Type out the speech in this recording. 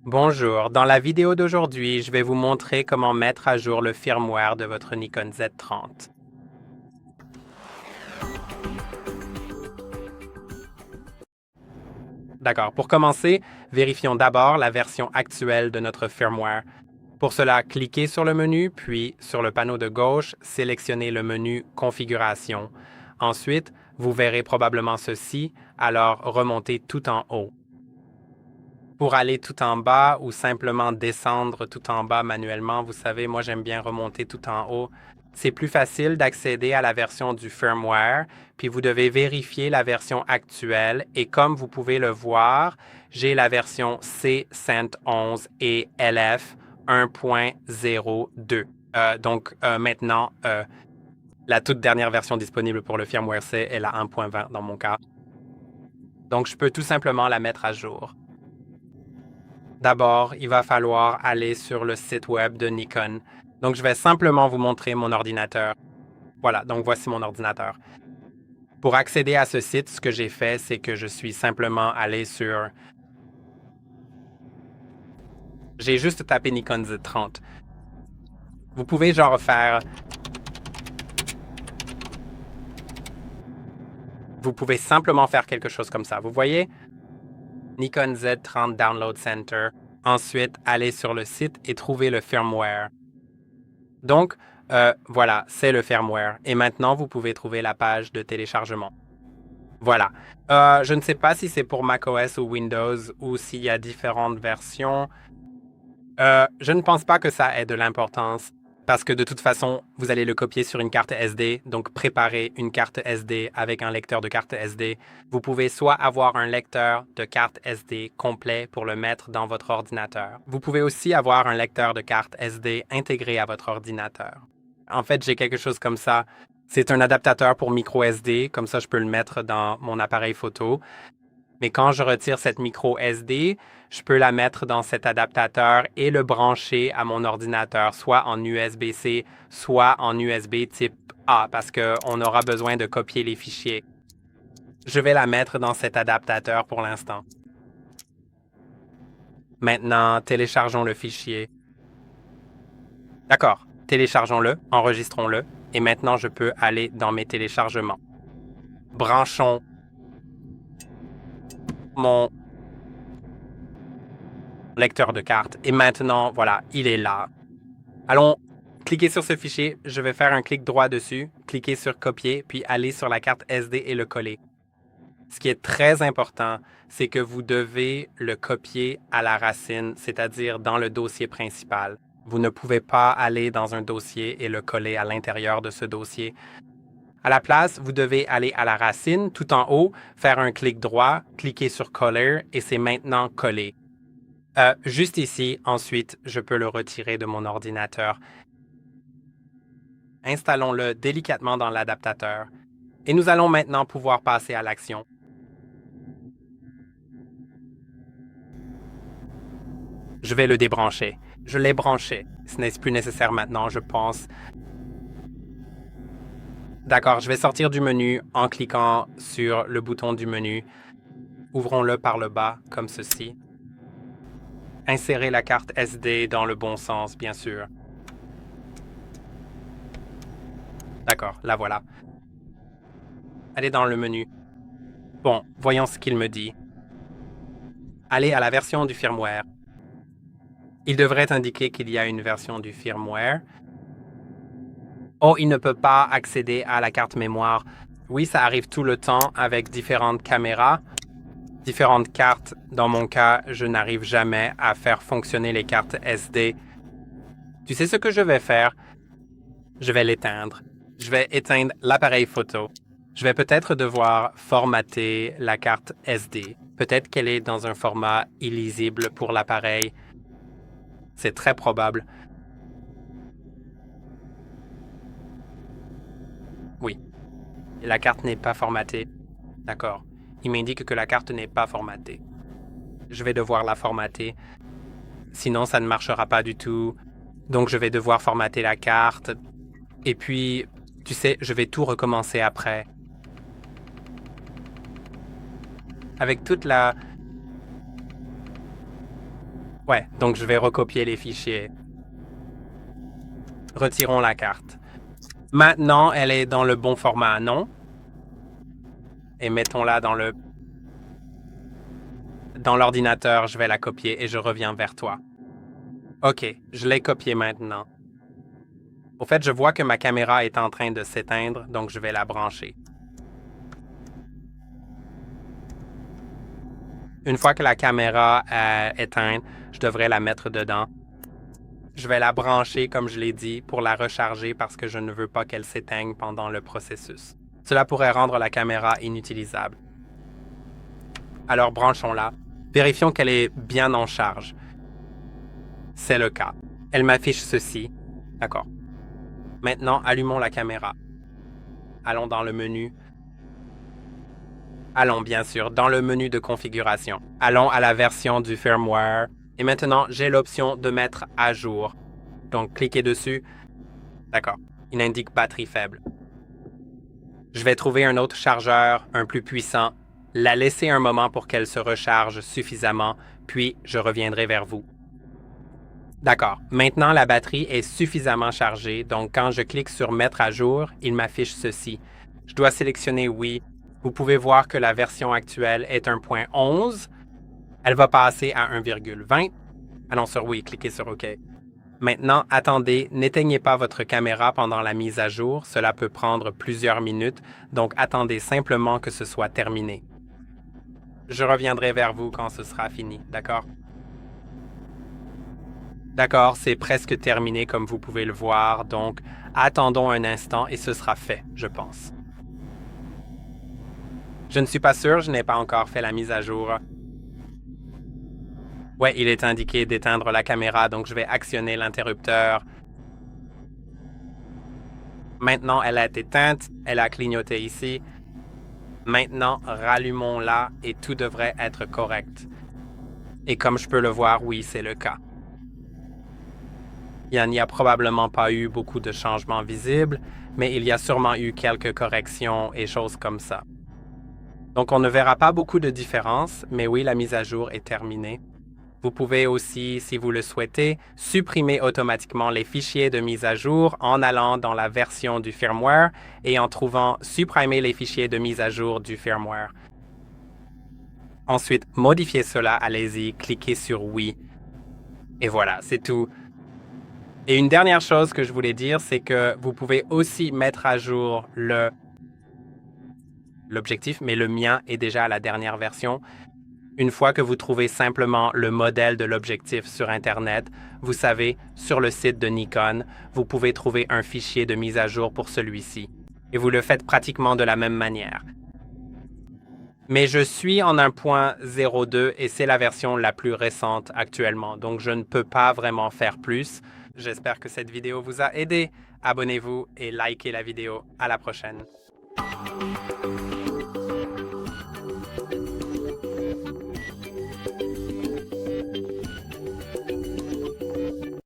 Bonjour, dans la vidéo d'aujourd'hui, je vais vous montrer comment mettre à jour le firmware de votre Nikon Z30. D'accord, pour commencer, vérifions d'abord la version actuelle de notre firmware. Pour cela, cliquez sur le menu, puis sur le panneau de gauche, sélectionnez le menu Configuration. Ensuite, vous verrez probablement ceci, alors remontez tout en haut. Pour aller tout en bas ou simplement descendre tout en bas manuellement, vous savez, moi j'aime bien remonter tout en haut. C'est plus facile d'accéder à la version du firmware, puis vous devez vérifier la version actuelle et comme vous pouvez le voir, j'ai la version C111 et LF 1.02. Maintenant, la toute dernière version disponible pour le firmware C est la 1.20 dans mon cas. Donc je peux tout simplement la mettre à jour. D'abord, il va falloir aller sur le site web de Nikon. Donc, je vais simplement vous montrer mon ordinateur. Voilà, donc voici mon ordinateur. Pour accéder à ce site, ce que j'ai fait, c'est que je suis simplement allé sur... J'ai juste tapé Nikon Z30. Vous pouvez genre faire... Vous pouvez simplement faire quelque chose comme ça. Vous voyez? Nikon Z30 Download Center. Ensuite, aller sur le site et trouver le firmware. Donc, voilà, c'est le firmware. Et maintenant, vous pouvez trouver la page de téléchargement. Voilà. Je ne sais pas si c'est pour macOS ou Windows ou s'il y a différentes versions. Je ne pense pas que ça ait de l'importance parce que de toute façon, vous allez le copier sur une carte SD. Donc, préparez une carte SD avec un lecteur de carte SD. Vous pouvez soit avoir un lecteur de carte SD complet pour le mettre dans votre ordinateur. Vous pouvez aussi avoir un lecteur de carte SD intégré à votre ordinateur. En fait, j'ai quelque chose comme ça. C'est un adaptateur pour micro SD, comme ça je peux le mettre dans mon appareil photo. Mais quand je retire cette micro SD, je peux la mettre dans cet adaptateur et le brancher à mon ordinateur, soit en USB-C, soit en USB type A, parce qu'on aura besoin de copier les fichiers. Je vais la mettre dans cet adaptateur pour l'instant. Maintenant, téléchargeons le fichier. D'accord, téléchargeons-le, enregistrons-le, et maintenant je peux aller dans mes téléchargements. Branchons mon lecteur de carte. Et maintenant, voilà, il est là. Allons cliquer sur ce fichier. Je vais faire un clic droit dessus, cliquer sur copier, puis aller sur la carte SD et le coller. Ce qui est très important, c'est que vous devez le copier à la racine, c'est-à-dire dans le dossier principal. Vous ne pouvez pas aller dans un dossier et le coller à l'intérieur de ce dossier. À la place, vous devez aller à la racine, tout en haut, faire un clic droit, cliquer sur Coller et c'est maintenant collé. Juste ici, ensuite, je peux le retirer de mon ordinateur. Installons-le délicatement dans l'adaptateur. Et nous allons maintenant pouvoir passer à l'action. Je vais le débrancher. Je l'ai branché. Ce n'est plus nécessaire maintenant, je pense. D'accord, je vais sortir du menu en cliquant sur le bouton du menu. Ouvrons-le par le bas, comme ceci. Insérez la carte SD dans le bon sens, bien sûr. D'accord, la voilà. Allez dans le menu. Bon, voyons ce qu'il me dit. Allez à la version du firmware. Il devrait indiquer qu'il y a une version du firmware. Oh, il ne peut pas accéder à la carte mémoire. Oui, ça arrive tout le temps avec différentes caméras, différentes cartes. Dans mon cas, je n'arrive jamais à faire fonctionner les cartes SD. Tu sais ce que je vais faire? Je vais l'éteindre. Je vais éteindre l'appareil photo. Je vais peut-être devoir formater la carte SD. Peut-être qu'elle est dans un format illisible pour l'appareil. C'est très probable. Oui, la carte n'est pas formatée. D'accord. Il m'indique que la carte n'est pas formatée. Je vais devoir la formater. Sinon, ça ne marchera pas du tout. Donc, je vais devoir formater la carte. Et puis, tu sais, je vais tout recommencer après. Avec toute la Ouais, donc je vais recopier les fichiers. Retirons la carte. Maintenant, elle est dans le bon format, non? Et mettons-la dans l'ordinateur, je vais la copier et je reviens vers toi. OK, je l'ai copiée maintenant. Au fait, je vois que ma caméra est en train de s'éteindre, donc je vais la brancher. Une fois que la caméra est éteinte, je devrais la mettre dedans. Je vais la brancher, comme je l'ai dit, pour la recharger parce que je ne veux pas qu'elle s'éteigne pendant le processus. Cela pourrait rendre la caméra inutilisable. Alors branchons-la. Vérifions qu'elle est bien en charge. C'est le cas. Elle m'affiche ceci. D'accord. Maintenant, allumons la caméra. Allons dans le menu. Allons, bien sûr, dans le menu de configuration. Allons à la version du firmware. Et maintenant, j'ai l'option de mettre à jour. Donc, cliquez dessus. D'accord. Il indique batterie faible. Je vais trouver un autre chargeur, un plus puissant, la laisser un moment pour qu'elle se recharge suffisamment, puis je reviendrai vers vous. D'accord. Maintenant, la batterie est suffisamment chargée, donc quand je clique sur Mettre à jour, il m'affiche ceci. Je dois sélectionner Oui. Vous pouvez voir que la version actuelle est 1.11. Elle va passer à 1,20. Allons sur Oui, cliquez sur OK. Maintenant, attendez, n'éteignez pas votre caméra pendant la mise à jour, cela peut prendre plusieurs minutes, donc attendez simplement que ce soit terminé. Je reviendrai vers vous quand ce sera fini, d'accord? D'accord, c'est presque terminé comme vous pouvez le voir, donc attendons un instant et ce sera fait, je pense. Je ne suis pas sûr, je n'ai pas encore fait la mise à jour. Ouais, il est indiqué d'éteindre la caméra, donc je vais actionner l'interrupteur. Maintenant, elle a été éteinte, elle a clignoté ici. Maintenant, rallumons-la et tout devrait être correct. Et comme je peux le voir, oui, c'est le cas. Il n'y a probablement pas eu beaucoup de changements visibles, mais il y a sûrement eu quelques corrections et choses comme ça. Donc, on ne verra pas beaucoup de différence, mais oui, la mise à jour est terminée. Vous pouvez aussi, si vous le souhaitez, supprimer automatiquement les fichiers de mise à jour en allant dans la version du firmware et en trouvant supprimer les fichiers de mise à jour du firmware. Ensuite, modifiez cela, allez-y, cliquez sur Oui. Et voilà, c'est tout. Et une dernière chose que je voulais dire, c'est que vous pouvez aussi mettre à jour l'objectif, mais le mien est déjà à la dernière version. Une fois que vous trouvez simplement le modèle de l'objectif sur Internet, vous savez, sur le site de Nikon, vous pouvez trouver un fichier de mise à jour pour celui-ci. Et vous le faites pratiquement de la même manière. Mais je suis en 1.02 et c'est la version la plus récente actuellement, donc je ne peux pas vraiment faire plus. J'espère que cette vidéo vous a aidé. Abonnez-vous et likez la vidéo. À la prochaine.